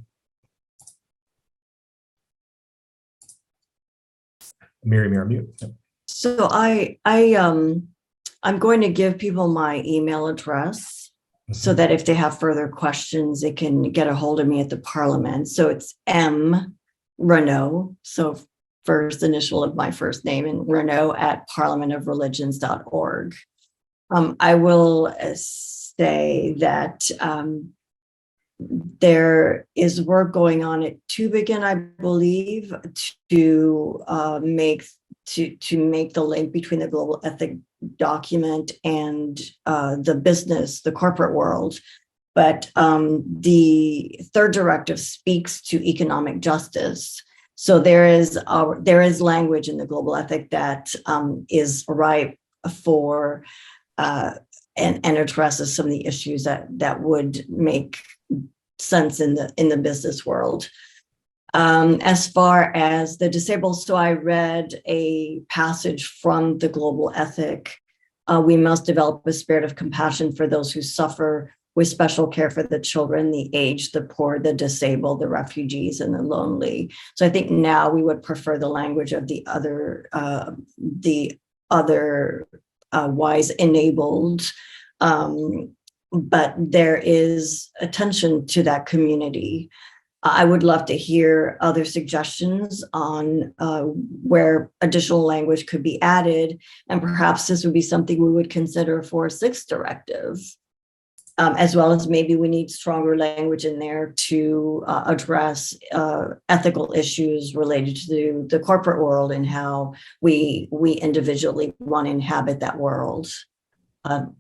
Myriam, you're on mute. Yep. So I'm going to give people my email address so that if they have further questions, they can get a hold of me at the Parliament. So it's M. Renaud, so first initial of my first name, and Renaud at parliamentofreligions.org. I will say that there is work going on at Tübingen, I believe, to make the link between the global ethic document and the corporate world. But the third directive speaks to economic justice. So there is language in the global ethic that is ripe for and addresses some of the issues that would make sense in the business world. As far as the disabled, so I read a passage from the global ethic. We must develop a spirit of compassion for those who suffer, with special care for the children, the aged, the poor, the disabled, the refugees, and the lonely. So I think now we would prefer the language of the other wise enabled but there is attention to that community. I would love to hear other suggestions on where additional language could be added, and perhaps this would be something we would consider for a sixth directive, as well as maybe we need stronger language in there to address ethical issues related to the corporate world and how we individually want to inhabit that world.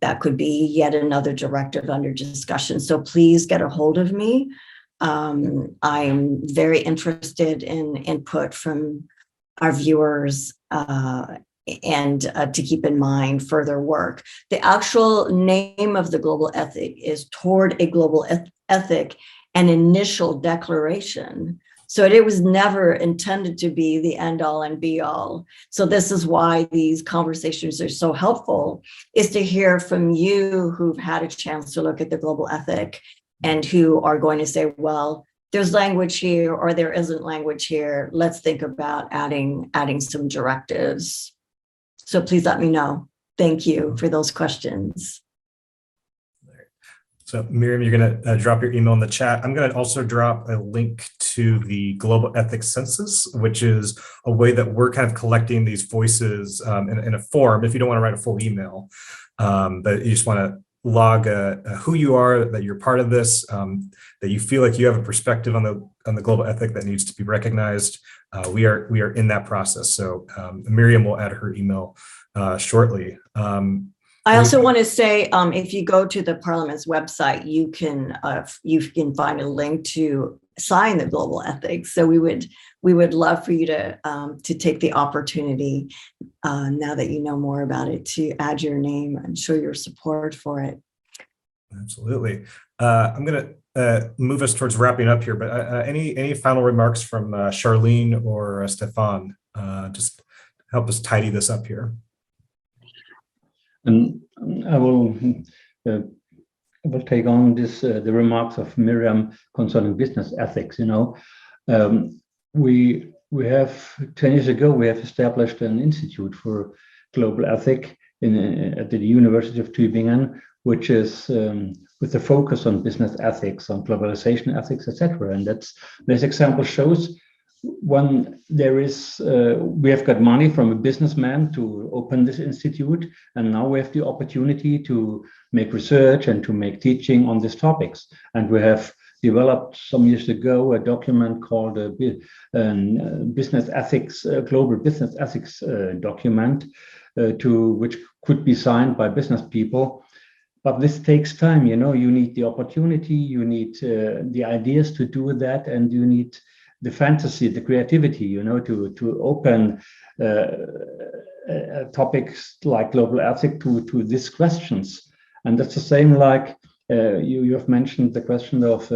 That could be yet another directive under discussion. So please get a hold of me. I'm very interested in input from our viewers and to keep in mind further work. The actual name of the global ethic is Toward a Global Ethic, an Initial Declaration. So it was never intended to be the end all and be all. So this is why these conversations are so helpful, is to hear from you who've had a chance to look at the global ethic and who are going to say, well, there's language here or there isn't language here. Let's think about adding some directives. So please let me know. Thank you for those questions. So Myriam, you're going to drop your email in the chat. I'm going to also drop a link to the Global Ethics Census, which is a way that we're kind of collecting these voices in a form, if you don't want to write a full email, but you just want to log who you are, that you're part of this, that you feel like you have a perspective on the global ethic that needs to be recognized. We are in that process. So Myriam will add her email shortly. I also want to say, if you go to the Parliament's website, you can find a link to sign the global ethics. So we would love for you to take the opportunity, now that you know more about it, to add your name and show your support for it. Absolutely. I'm going to move us towards wrapping up here, but any final remarks from Charline or Stephan? Just help us tidy this up here. And I will take on this the remarks of Myriam concerning business ethics. We have 10 years ago we have established an institute for global ethic at the University of Tübingen, which is with a focus on business ethics, on globalization ethics, etc. And this example shows when there is, we have got money from a businessman to open this institute, and now we have the opportunity to make research and to make teaching on these topics. And we have developed some years ago a document called business ethics, global business ethics document, which could be signed by business people. But this takes time, you need the opportunity, you need the ideas to do that, and you need the fantasy, the creativity, to open topics like global ethics to these questions. And that's the same like you have mentioned the question of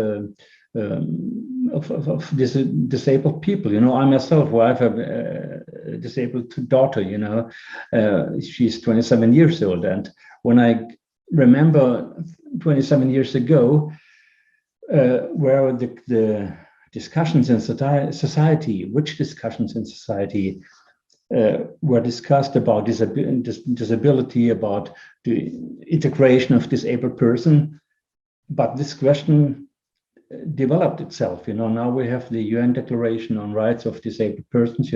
disabled people. I myself, I have a disabled daughter, she's 27 years old. And when I remember 27 years ago, where the discussions in society, which discussions in society were discussed about disability, about the integration of disabled person, but this question developed itself. Now we have the UN Declaration on Rights of Disabled Persons,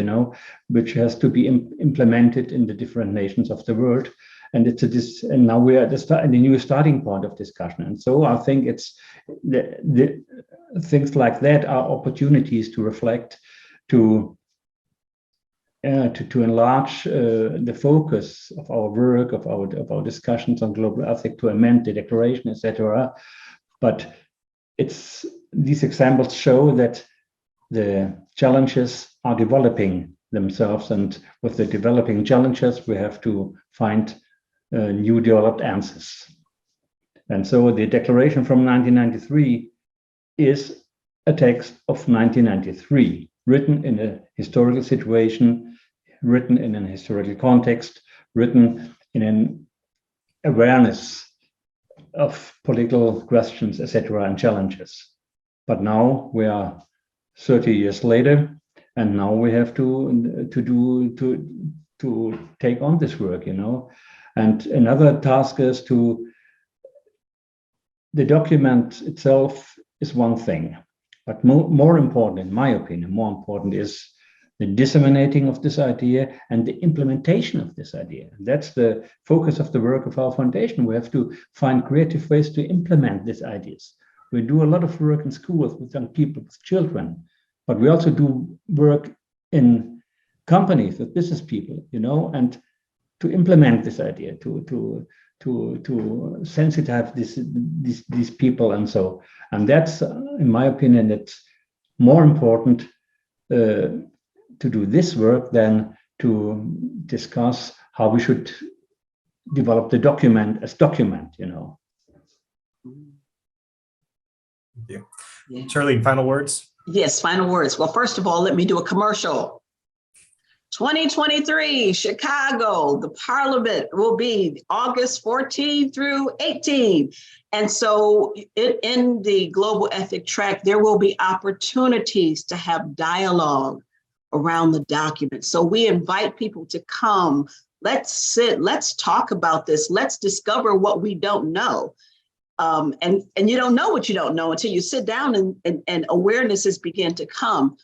which has to be implemented in the different nations of the world. And and now we are at the new starting point of discussion. And so I think it's the things like that are opportunities to reflect, to enlarge the focus of our work, of our discussions on global ethics, to amend the declaration, etc. But these examples show that the challenges are developing themselves, and with the developing challenges, we have to find new developed answers. And so the declaration from 1993 is a text of 1993, written in a historical situation, written in an historical context, written in an awareness of political questions, etc., and challenges. But now we are 30 years later, and now we have to take on this work, And another task is to the document itself is one thing, but more important, in my opinion, more important is the disseminating of this idea and the implementation of this idea. And that's the focus of the work of our foundation. We have to find creative ways to implement these ideas. We do a lot of work in schools with young people, with children, but we also do work in companies with business people, and to implement this idea, to sensitize these people, and that's, in my opinion, it's more important to do this work than to discuss how we should develop the document as document. Yeah. Charline, final words? Yes, final words. Well, first of all, let me do a commercial. 2023, Chicago, the Parliament will be August 14 through 18. And so in the global ethic track, there will be opportunities to have dialogue around the document. So we invite people to come. Let's sit, let's talk about this. Let's discover what we don't know. And you don't know what you don't know until you sit down and awarenesses begin to come.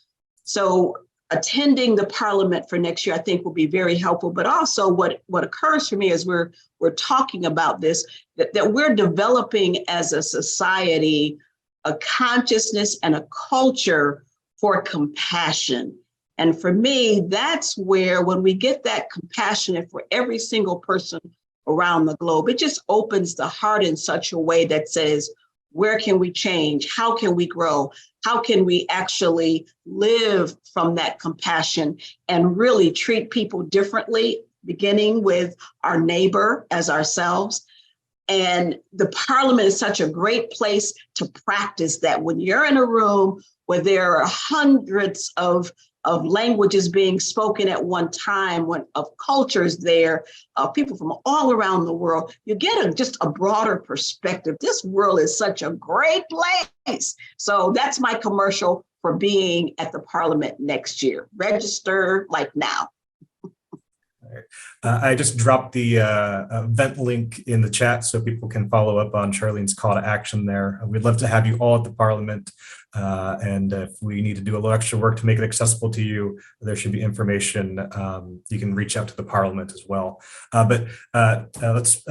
So attending the Parliament for next year, I think, will be very helpful. But also what occurs for me as we're talking about this, that we're developing as a society a consciousness and a culture for compassion. And for me, that's where, when we get that compassionate for every single person around the globe, it just opens the heart in such a way that says, where can we change? How can we grow? How can we actually live from that compassion and really treat people differently, beginning with our neighbor as ourselves? And the Parliament is such a great place to practice that. When you're in a room where there are hundreds of languages being spoken at one time, of cultures there, people from all around the world, you get just a broader perspective. This world is such a great place. So that's my commercial for being at the Parliament next year. Register like now. I just dropped the event link in the chat so people can follow up on Charlene's call to action there. We'd love to have you all at the Parliament. And if we need to do a little extra work to make it accessible to you, there should be information. You can reach out to the Parliament as well. But let's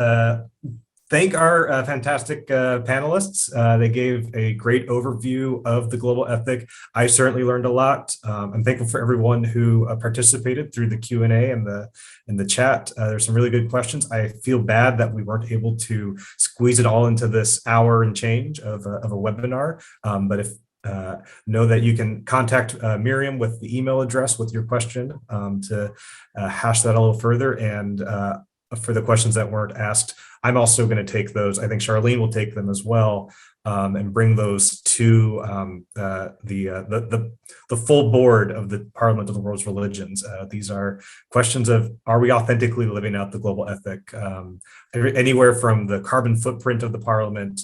thank our fantastic panelists. They gave a great overview of the global ethic. I certainly learned a lot. I'm thankful for everyone who participated through the Q&A and the chat. There's some really good questions. I feel bad that we weren't able to squeeze it all into this hour and change of a webinar. But if know that you can contact Myriam with the email address with your question to hash that a little further. And for the questions that weren't asked, I'm also going to take those. I think Charline will take them as well, and bring those to the full board of the Parliament of the World's Religions. These are questions of, are we authentically living out the global ethic? Anywhere from the carbon footprint of the Parliament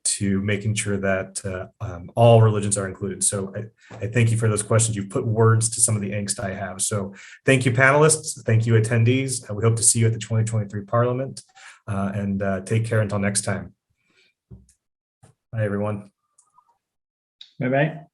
to making sure that all religions are included. So I thank you for those questions. You've put words to some of the angst I have. So thank you, panelists. Thank you, attendees. We hope to see you at the 2023 Parliament, and take care until next time. Bye, everyone. Bye-bye.